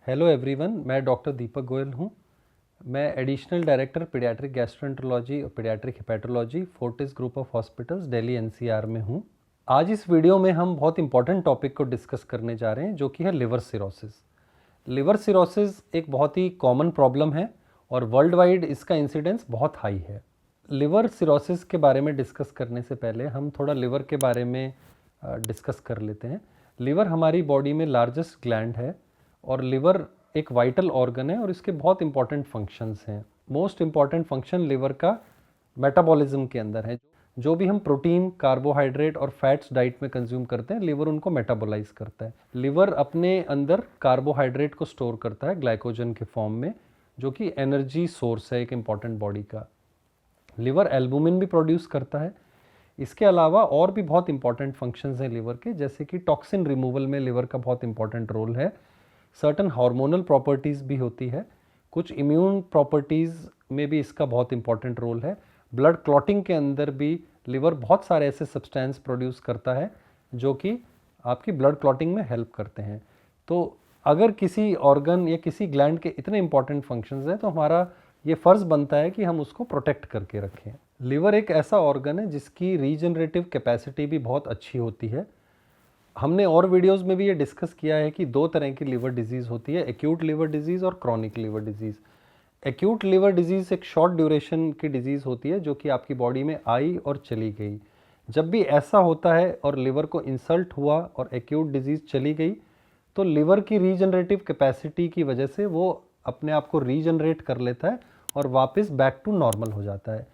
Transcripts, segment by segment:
Hello everyone, मैं doctor दीपक गोयल हूँ। मैं एडिशनल डायरेक्टर पीडियाट्रिक गैस्ट्रोएंटरोलॉजी और paediatric hepatology Fortis group of hospitals Delhi NCR में हूँ। आज इस वीडियो में हम बहुत इंपॉर्टेंट टॉपिक को डिस्कस करने जा रहे हैं, जो कि है लिवर सिरोसिस। लिवर सिरोसिस एक बहुत ही कॉमन प्रॉब्लम है और वर्ल्ड वाइड इसका इंसिडेंस बहुत हाई है। लिवर सिरोसिस के बारे में डिस्कस करने से पहले हम थोड़ा लिवर के बारे में डिस्कस कर लेते हैं। लिवर हमारी बॉडी में लार्जेस्ट ग्लैंड है और लिवर एक वाइटल ऑर्गन है और इसके बहुत इंपॉर्टेंट फंक्शंस हैं। मोस्ट इंपॉर्टेंट फंक्शन लिवर का मेटाबॉलिज्म के अंदर है। जो भी हम प्रोटीन, कार्बोहाइड्रेट और फैट्स डाइट में कंज्यूम करते हैं, लिवर उनको मेटाबोलाइज करता है। लिवर अपने अंदर कार्बोहाइड्रेट को स्टोर करता है ग्लाइकोजन के फॉर्म में, जो कि एनर्जी सोर्स है एक इंपॉर्टेंट बॉडी का। लिवर एल्बुमिन भी प्रोड्यूस करता है। इसके अलावा और भी बहुत इंपॉर्टेंट फंक्शंस हैं लिवर के, जैसे कि टॉक्सिन रिमूवल में लिवर का बहुत इंपॉर्टेंट रोल है। सर्टन हार्मोनल प्रॉपर्टीज़ भी होती है। कुछ इम्यून प्रॉपर्टीज़ में भी इसका बहुत इंपॉर्टेंट रोल है। ब्लड क्लॉटिंग के अंदर भी लिवर बहुत सारे ऐसे सब्सटेंस प्रोड्यूस करता है जो कि आपकी ब्लड क्लॉटिंग में हेल्प करते हैं। तो अगर किसी ऑर्गन या किसी ग्लैंड के इतने इंपॉर्टेंट फंक्शंस हैं तो हमारा ये फ़र्ज़ बनता है कि हम उसको प्रोटेक्ट करके रखें। लिवर एक ऐसा ऑर्गन है जिसकी रीजनरेटिव कैपेसिटी भी बहुत अच्छी होती है। हमने और वीडियोस में भी ये डिस्कस किया है कि दो तरह की लिवर डिजीज़ होती है, एक्यूट लिवर डिजीज़ और chronic liver disease. Acute liver disease एक शॉर्ट ड्यूरेशन की डिजीज़ होती है जो कि आपकी बॉडी में आई और चली गई। जब भी ऐसा होता है और लिवर को इंसल्ट हुआ और एक्यूट डिजीज़ चली गई, तो लिवर की रीजनरेटिव कैपेसिटी की वजह से वो अपने आप को रीजनरेट कर लेता है और वापस बैक टू नॉर्मल हो जाता है।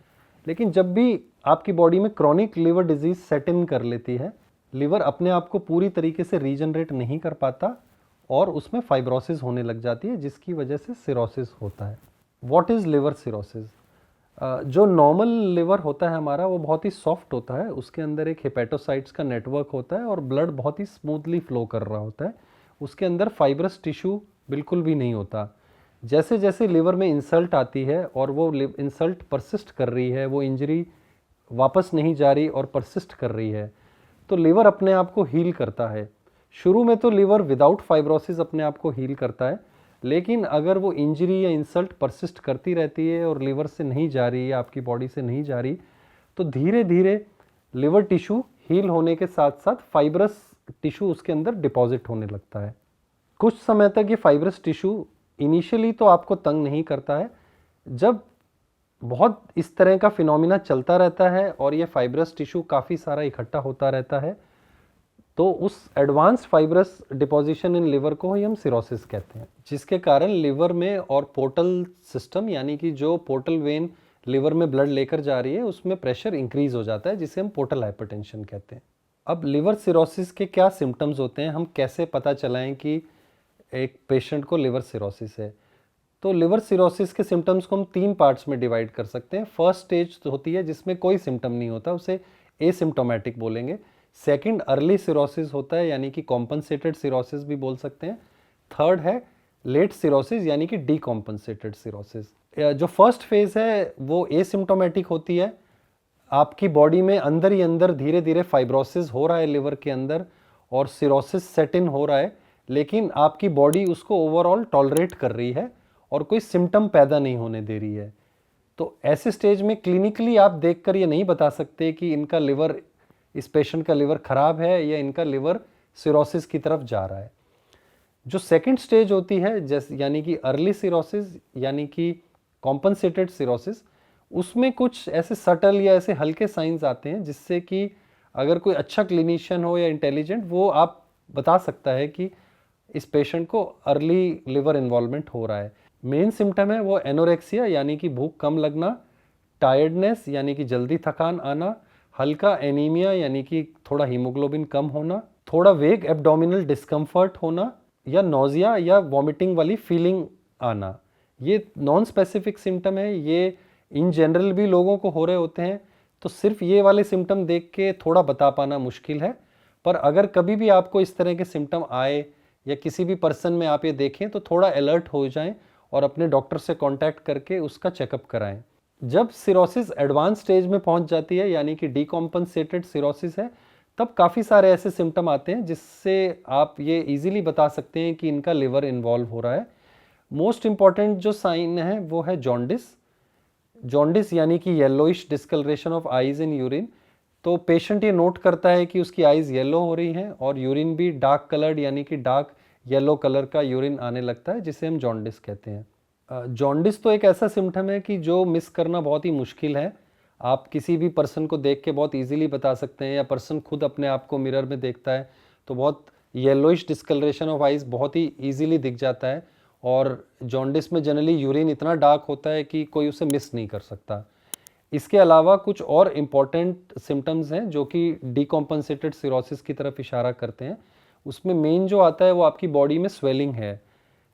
लेकिन जब भी आपकी बॉडी में क्रॉनिक लिवर डिजीज़ सेट इन कर लेती है, लिवर अपने आप को पूरी तरीके से रीजनरेट नहीं कर पाता और उसमें फाइब्रोसिस होने लग जाती है, जिसकी वजह से सिरोसिस होता है। What is liver cirrhosis? जो नॉर्मल लिवर होता है हमारा, वो बहुत ही सॉफ्ट होता है। उसके अंदर एक हेपेटोसाइट्स का नेटवर्क होता है और ब्लड बहुत ही स्मूथली फ्लो कर रहा होता है। उसके अंदर फाइब्रस टिश्यू बिल्कुल भी नहीं होता। जैसे जैसे लिवर में इंसल्ट आती है और वो इंसल्ट परसिस्ट कर रही है, वो इंजरी वापस नहीं जा रही और परसिस्ट कर रही है, तो लिवर अपने आप को हील करता है। शुरू में तो लिवर विदाउट फाइब्रोसिस अपने आप को हील करता है, लेकिन अगर वो इंजरी या इंसल्ट परसिस्ट करती रहती है और लिवर से नहीं जा रही है, आपकी बॉडी से नहीं जा रही, तो धीरे धीरे लिवर टिश्यू हील होने के साथ साथ फाइब्रस टिश्यू उसके अंदर डिपॉजिट होने लगता है। कुछ समय तक ये फाइब्रस टिश्यू इनिशियली तो आपको तंग नहीं करता है। जब बहुत इस तरह का फिनोमिना चलता रहता है और ये फाइब्रस टिश्यू काफ़ी सारा इकट्ठा होता रहता है, तो उस advanced fibrous deposition in liver को ही हम सिरोसिस कहते हैं, जिसके कारण लिवर में और पोर्टल सिस्टम, यानी कि जो पोर्टल वेन लिवर में ब्लड लेकर जा रही है, उसमें प्रेशर इंक्रीज हो जाता है, जिसे हम पोर्टल हाइपरटेंशन कहते हैं। अब लिवर सिरोसिस के क्या सिम्टम्स होते हैं, हम कैसे पता चलाएं कि एक पेशेंट को लिवर सिरोसिस है? तो लिवर सिरोसिस के सिम्टम्स को हम 3 पार्ट्स में डिवाइड कर सकते हैं। फर्स्ट स्टेज तो होती है जिसमें कोई सिम्टम नहीं होता, उसे एसिम्टोमेटिक बोलेंगे। सेकंड अर्ली सिरोसिस होता है, यानी कि कॉम्पनसेटेड सिरोसिस भी बोल सकते हैं। थर्ड है लेट सिरोसिस, यानी कि डीकॉम्पनसेटेड सिरोसिस। जो फर्स्ट फेज है वो एसिम्टोमेटिक होती है। आपकी बॉडी में अंदर ही अंदर धीरे धीरे फाइब्रोसिस हो रहा है लिवर के अंदर और सिरोसिस सेट इन हो रहा है, लेकिन आपकी बॉडी उसको ओवरऑल टॉलरेट कर रही है और कोई सिम्टम पैदा नहीं होने दे रही है। तो ऐसे स्टेज में क्लिनिकली आप देखकर ये नहीं बता सकते कि इनका लिवर, इस पेशेंट का लिवर खराब है या इनका लिवर सिरोसिस की तरफ जा रहा है। जो सेकंड स्टेज होती है, जैसे यानी कि अर्ली सिरोसिस, यानी कि कॉम्पनसेटेड सिरोसिस, उसमें कुछ ऐसे सटल या ऐसे हल्के साइंस आते हैं जिससे कि अगर कोई अच्छा क्लिनिशियन हो या इंटेलिजेंट, वो आप बता सकता है कि इस पेशेंट को अर्ली लिवर इन्वॉल्वमेंट हो रहा है। मेन सिम्टम है वो एनोरेक्सिया, यानी कि भूख कम लगना, टायर्डनेस यानी कि जल्दी थकान आना, हल्का एनीमिया यानी कि थोड़ा हीमोग्लोबिन कम होना, थोड़ा वेग एब्डोमिनल डिस्कम्फर्ट होना या नोजिया या वॉमिटिंग वाली फीलिंग आना। ये नॉन स्पेसिफिक सिम्टम है, ये इन जनरल भी लोगों को हो रहे होते हैं। तो सिर्फ ये वाले सिम्टम देख के थोड़ा बता पाना मुश्किल है, पर अगर कभी भी आपको इस तरह के सिम्टम आए या किसी भी पर्सन में आप ये देखें तो थोड़ा अलर्ट हो जाएं और अपने डॉक्टर से कांटेक्ट करके उसका चेकअप कराएं। जब सिरोसिस एडवांस स्टेज में पहुंच जाती है, यानी कि डीकॉम्पनसेटेड सिरोसिस है, तब काफ़ी सारे ऐसे सिम्टम आते हैं जिससे आप ये इजीली बता सकते हैं कि इनका लिवर इन्वॉल्व हो रहा है। मोस्ट इम्पॉर्टेंट जो साइन है वो है जॉन्डिस। जॉन्डिस यानी कि yellowish discolouration of eyes in urine. तो पेशेंट ये नोट करता है कि उसकी आईज येलो हो रही हैं और यूरिन भी डार्क कलर्ड यानी कि डार्क येलो कलर का यूरिन आने लगता है, जिसे हम जॉन्डिस कहते हैं। जॉन्डिस तो एक ऐसा सिम्टम है कि जो मिस करना बहुत ही मुश्किल है। आप किसी भी पर्सन को देख के बहुत इजीली बता सकते हैं, या पर्सन खुद अपने आप को मिरर में देखता है तो बहुत येलोइश डिस्कलरेशन ऑफ आइज बहुत ही इजीली दिख जाता है। और जॉन्डिस में जनरली यूरिन इतना डार्क होता है कि कोई उसे मिस नहीं कर सकता। इसके अलावा कुछ और इम्पॉर्टेंट सिम्टम्स हैं जो कि डिकॉम्पनसेटेड सिरोसिस की तरफ इशारा करते हैं। उसमें मेन जो आता है वो आपकी बॉडी में स्वेलिंग है।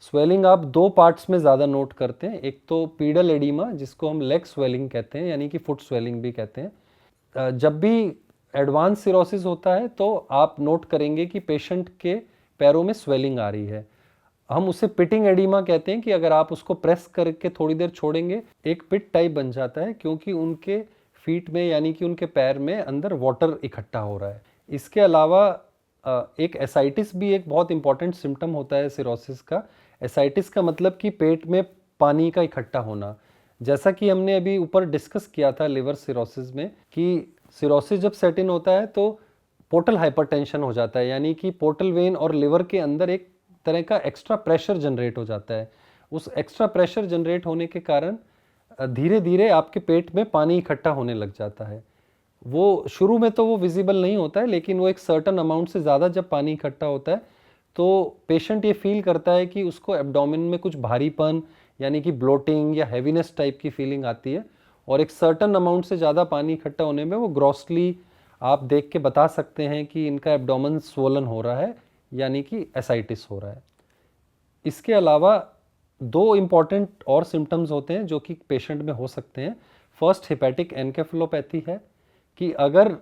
स्वेलिंग आप दो पार्ट्स में ज़्यादा नोट करते हैं, एक तो पीडल एडिमा जिसको हम लेग स्वेलिंग कहते हैं यानी कि फुट स्वेलिंग भी कहते हैं। जब भी एडवांस सिरोसिस होता है तो आप नोट करेंगे कि पेशेंट के पैरों में स्वेलिंग आ रही है। हम उसे पिटिंग एडिमा कहते हैं कि अगर आप उसको प्रेस करके थोड़ी देर छोड़ेंगे एक पिट टाइप बन जाता है, क्योंकि उनके फीट में यानी कि उनके पैर में अंदर वाटर इकट्ठा हो रहा है। इसके अलावा एक एसाइटिस भी एक बहुत इंपॉर्टेंट सिम्टम होता है सिरोसिस का। एसाइटिस का मतलब कि पेट में पानी का इकट्ठा होना। जैसा कि हमने अभी ऊपर डिस्कस किया था लिवर सिरोसिस में कि सिरोसिस जब सेट इन होता है तो पोर्टल हाइपरटेंशन हो जाता है, यानी कि पोर्टल वेन और लिवर के अंदर एक तरह का एक्स्ट्रा प्रेशर जनरेट हो जाता है। उस एक्स्ट्रा प्रेशर जनरेट होने के कारण धीरे धीरे आपके पेट में पानी इकट्ठा होने लग जाता है। वो शुरू में तो वो विजिबल नहीं होता है, लेकिन वो एक सर्टन अमाउंट से ज़्यादा जब पानी इकट्ठा होता है तो पेशेंट ये फील करता है कि उसको एब्डोमेन में कुछ भारीपन यानी कि ब्लोटिंग या हैवीनेस टाइप की फीलिंग आती है। और एक सर्टन अमाउंट से ज़्यादा पानी इकट्ठा होने में वो ग्रॉसली आप देख के बता सकते हैं कि इनका एब्डोमेन स्वोलन हो रहा है यानी कि एसाइटिस हो रहा है। इसके अलावा दो इम्पॉर्टेंट और सिम्टम्स होते हैं जो कि पेशेंट में हो सकते हैं। फर्स्ट हेपेटिक एनकेफेलोपैथी है कि अगर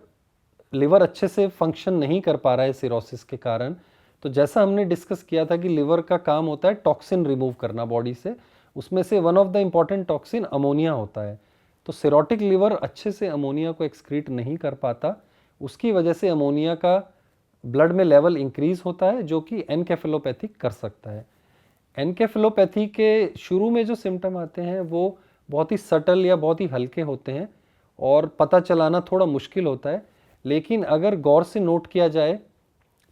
लिवर अच्छे से फंक्शन नहीं कर पा रहा है सिरोसिस के कारण, तो जैसा हमने डिस्कस किया था कि लिवर का काम होता है टॉक्सिन रिमूव करना बॉडी से, उसमें से one of the important toxin ammonia होता है। तो सिरोटिक लिवर अच्छे से अमोनिया को एक्सक्रीट नहीं कर पाता, उसकी वजह से अमोनिया का ब्लड में लेवल इंक्रीज होता है जो कि एनकेफेलोपैथी कर सकता है। एनकेफेलोपैथी के शुरू में जो सिम्टम आते हैं वो बहुत ही सटल या बहुत ही हल्के होते हैं और पता चलाना थोड़ा मुश्किल होता है, लेकिन अगर गौर से नोट किया जाए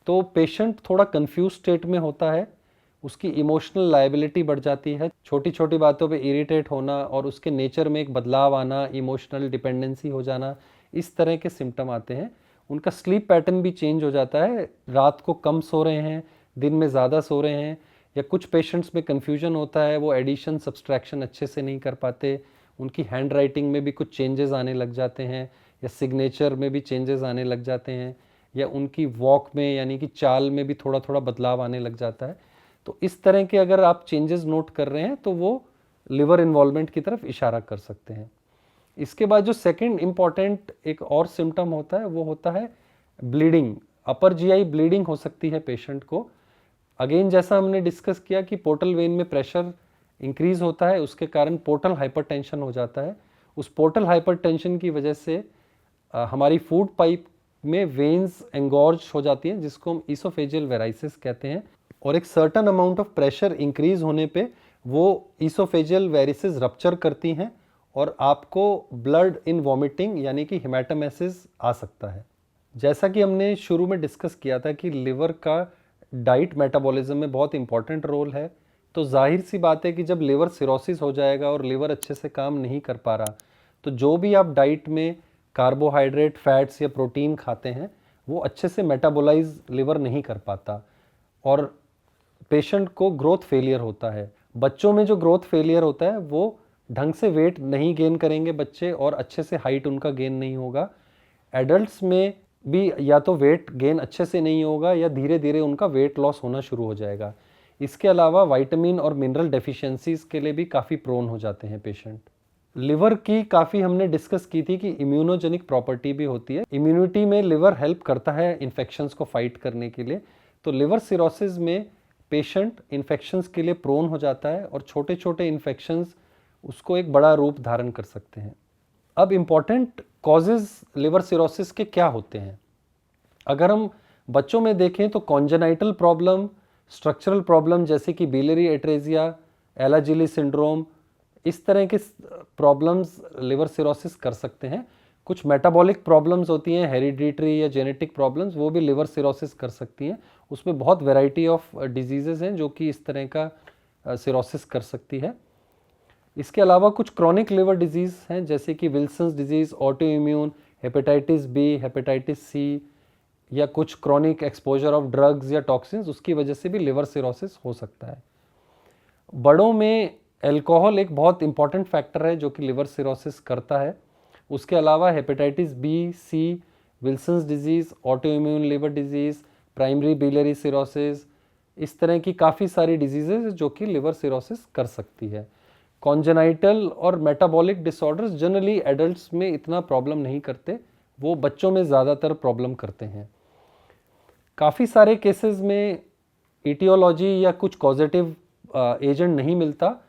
तो पेशेंट थोड़ा कंफ्यूज स्टेट में होता है, उसकी इमोशनल लायबिलिटी बढ़ जाती है, छोटी छोटी बातों पे इरिटेट होना और उसके नेचर में एक बदलाव आना, इमोशनल डिपेंडेंसी हो जाना, इस तरह के सिम्टम आते हैं। उनका स्लीप पैटर्न भी चेंज हो जाता है, रात को कम सो रहे हैं, दिन में ज़्यादा सो रहे हैं, या कुछ पेशेंट्स में कन्फ्यूजन होता है, वो एडिशन सब्सट्रैक्शन अच्छे से नहीं कर पाते, उनकी हैंड राइटिंग में भी कुछ चेंजेस आने लग जाते हैं या सिग्नेचर में भी चेंजेस आने लग जाते हैं, या उनकी वॉक में यानी कि चाल में भी थोड़ा थोड़ा बदलाव आने लग जाता है। तो इस तरह के अगर आप चेंजेस नोट कर रहे हैं तो वो लिवर इन्वॉल्वमेंट की तरफ इशारा कर सकते हैं। इसके बाद जो सेकंड इम्पॉर्टेंट एक और सिम्टम होता है वो होता है ब्लीडिंग। अपर जीआई ब्लीडिंग हो सकती है पेशेंट को। अगेन जैसा हमने डिस्कस किया कि पोर्टल वेन में प्रेशर इंक्रीज होता है, उसके कारण पोर्टल हाइपरटेंशन हो जाता है। उस पोर्टल हाइपरटेंशन की वजह से हमारी फूड पाइप में वेन्स एंगॉर्ज हो जाती हैं जिसको हम ईसोफेजियल वेराइसिस कहते हैं, और एक certain amount of pressure increase होने पे वो ईसोफेजियल वेरिसेस रप्चर करती हैं और आपको ब्लड इन वॉमिटिंग यानी कि हेमाटोमेसिस आ सकता है। जैसा कि हमने शुरू में डिस्कस किया था कि लिवर का डाइट मेटाबॉलिज्म में बहुत इंपॉर्टेंट रोल है, तो जाहिर सी बात है कि जब लिवर सिरोसिस हो जाएगा और लिवर अच्छे से काम नहीं कर पा रहा, तो जो भी आप डाइट में कार्बोहाइड्रेट, फैट्स या प्रोटीन खाते हैं वो अच्छे से मेटाबोलाइज लिवर नहीं कर पाता और पेशेंट को ग्रोथ फेलियर होता है। बच्चों में जो ग्रोथ फेलियर होता है वो ढंग से वेट नहीं गेन करेंगे बच्चे और अच्छे से हाइट उनका गेन नहीं होगा। एडल्ट्स में भी या तो वेट गेन अच्छे से नहीं होगा या धीरे धीरे उनका वेट लॉस होना शुरू हो जाएगा। इसके अलावा विटामिन और मिनरल डेफिशिएंसीज के लिए भी काफ़ी प्रोन हो जाते हैं पेशेंट। लिवर की काफ़ी हमने डिस्कस की थी कि इम्यूनोजेनिक प्रॉपर्टी भी होती है। इम्यूनिटी में लिवर हेल्प करता है इन्फेक्शंस को फाइट करने के लिए। तो लिवर सिरोसिस में पेशेंट इन्फेक्शंस के लिए प्रोन हो जाता है और छोटे छोटे इन्फेक्शंस उसको एक बड़ा रूप धारण कर सकते हैं। अब इम्पॉर्टेंट कॉजेज़ लिवर सिरोसिस के क्या होते हैं? अगर हम बच्चों में देखें तो कॉन्जेनाइटल प्रॉब्लम, स्ट्रक्चरल प्रॉब्लम जैसे कि बिलियरी एट्रेजिया, एलाजिली सिंड्रोम, इस तरह के प्रॉब्लम्स लिवर सिरोसिस कर सकते हैं। कुछ मेटाबॉलिक प्रॉब्लम्स होती हैं, हेरिडिटरी या जेनेटिक प्रॉब्लम्स, वो भी लिवर सिरोसिस कर सकती हैं। उसमें बहुत वैरायटी ऑफ डिजीज़ेज़ हैं जो कि इस तरह का सिरोसिस कर सकती है। इसके अलावा कुछ क्रॉनिक लिवर डिजीज़ हैं जैसे कि Wilson's disease, auto immune, hepatitis B, hepatitis C, या कुछ क्रॉनिक एक्सपोजर ऑफ ड्रग्स या टॉक्सिन्स, उसकी वजह से भी लिवर सिरोसिस हो सकता है। बड़ों में अल्कोहल एक बहुत इंपॉर्टेंट फैक्टर है जो कि लिवर सिरोसिस करता है। उसके अलावा hepatitis B, C, Wilson's disease, auto immune liver disease, primary biliary cirrhosis, इस तरह की काफ़ी सारी डिजीज़ेज जो कि लिवर सिरोसिस कर सकती है। कॉन्जेनाइटल और मेटाबॉलिक डिसऑर्डर्स जनरली एडल्ट्स में इतना प्रॉब्लम नहीं करते, वो बच्चों में ज़्यादातर प्रॉब्लम करते हैं। काफ़ी सारे केसेस में ईटियोलॉजी या कुछ कॉजेटिव एजेंट नहीं मिलता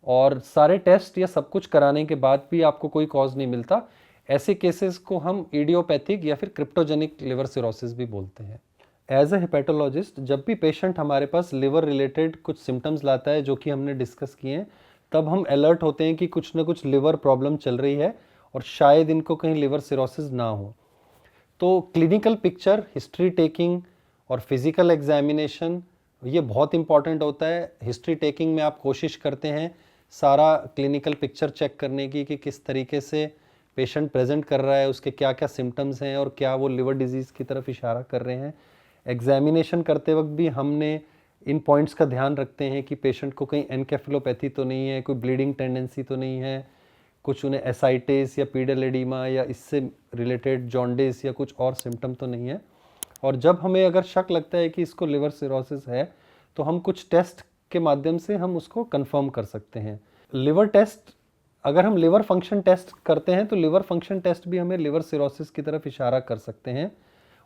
और सारे टेस्ट या सब कुछ कराने के बाद भी आपको कोई कॉज नहीं मिलता। ऐसे केसेस को हम इडियोपैथिक या फिर क्रिप्टोजेनिक लिवर सिरोसिस भी बोलते हैं। एज ए हेपेटोलॉजिस्ट जब भी पेशेंट हमारे पास लिवर रिलेटेड कुछ सिम्टम्स लाता है जो कि हमने डिस्कस किए हैं, तब हम अलर्ट होते हैं कि कुछ ना कुछ लिवर प्रॉब्लम चल रही है और शायद इनको कहीं लिवर सिरोसिस ना हो। तो क्लिनिकल पिक्चर, हिस्ट्री टेकिंग और फिजिकल एग्जामिनेशन ये बहुत इंपॉर्टेंट होता है। हिस्ट्री टेकिंग में आप कोशिश करते हैं सारा क्लिनिकल पिक्चर चेक करने की कि किस तरीके से पेशेंट प्रेजेंट कर रहा है, उसके क्या क्या सिम्टम्स हैं और क्या वो लिवर डिजीज़ की तरफ इशारा कर रहे हैं। एग्जामिनेशन करते वक्त भी हमने इन पॉइंट्स का ध्यान रखते हैं कि पेशेंट को कहीं एनकेफेलोपैथी तो नहीं है, कोई ब्लीडिंग टेंडेंसी तो नहीं है, कुछ उन्हें एसाइटिस या पीडल एडिमा या इससे रिलेटेड जॉन्डिस या कुछ और सिम्टम तो नहीं है। और जब हमें अगर शक लगता है कि इसको लिवर सिरोसिस है तो हम कुछ टेस्ट के माध्यम से हम उसको कंफर्म कर सकते हैं। लिवर टेस्ट, अगर हम लिवर फंक्शन टेस्ट करते हैं तो लिवर फंक्शन टेस्ट भी हमें लिवर सिरोसिस की तरफ इशारा कर सकते हैं।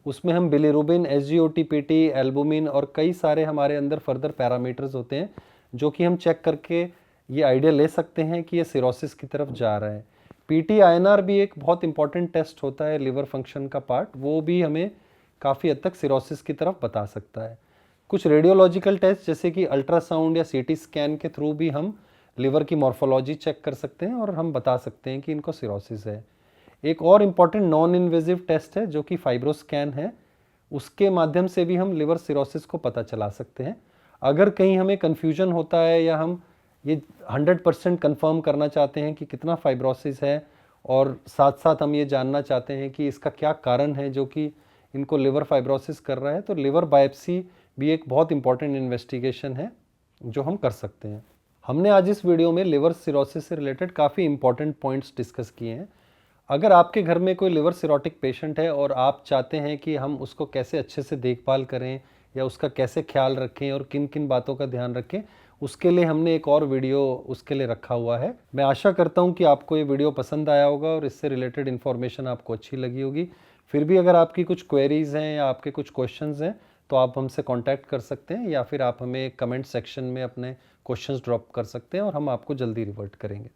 उसमें हम बिलिरुबिन, SGOT-PT, एल्बुमिन और कई सारे हमारे अंदर फर्दर पैरामीटर्स होते हैं जो कि हम चेक करके ये आइडिया ले सकते हैं कि ये सिरोसिस की तरफ जा रहा है। PT-INR भी एक बहुत इंपॉर्टेंट टेस्ट होता है लिवर फंक्शन का पार्ट, वो भी हमें काफ़ी हद तक सिरोसिस की तरफ बता सकता है। कुछ रेडियोलॉजिकल टेस्ट जैसे कि अल्ट्रासाउंड या CT स्कैन के थ्रू भी हम लिवर की मॉर्फोलॉजी चेक कर सकते हैं और हम बता सकते हैं कि इनको सिरोसिस है। एक और इम्पॉर्टेंट नॉन इन्वेजिव टेस्ट है जो कि फाइब्रोस्कैन है, उसके माध्यम से भी हम लिवर सिरोसिस को पता चला सकते हैं। अगर कहीं हमें कन्फ्यूजन होता है या हम ये 100% कन्फर्म करना चाहते हैं कि कितना फाइब्रोसिस है और साथ साथ हम ये जानना चाहते हैं कि इसका क्या कारण है जो कि इनको लिवर फाइब्रोसिस कर रहा है, तो लिवर बायोप्सी भी एक बहुत इंपॉर्टेंट इन्वेस्टिगेशन है जो हम कर सकते हैं। हमने आज इस वीडियो में लिवर सिरोसिस से रिलेटेड काफ़ी इंपॉर्टेंट पॉइंट्स डिस्कस किए हैं। अगर आपके घर में कोई लिवर सिरोटिक पेशेंट है और आप चाहते हैं कि हम उसको कैसे अच्छे से देखभाल करें या उसका कैसे ख्याल रखें और किन किन बातों का ध्यान रखें, उसके लिए हमने एक और वीडियो उसके लिए रखा हुआ है। मैं आशा करता हूं कि आपको ये वीडियो पसंद आया होगा और इससे रिलेटेड इन्फॉर्मेशन आपको अच्छी लगी होगी। फिर भी अगर आपकी कुछ क्वेरीज़ हैं या आपके कुछ क्वेश्चंस हैं तो आप हमसे कांटेक्ट कर सकते हैं या फिर आप हमें कमेंट सेक्शन में अपने क्वेश्चंस ड्रॉप कर सकते हैं और हम आपको जल्दी रिवर्ट करेंगे।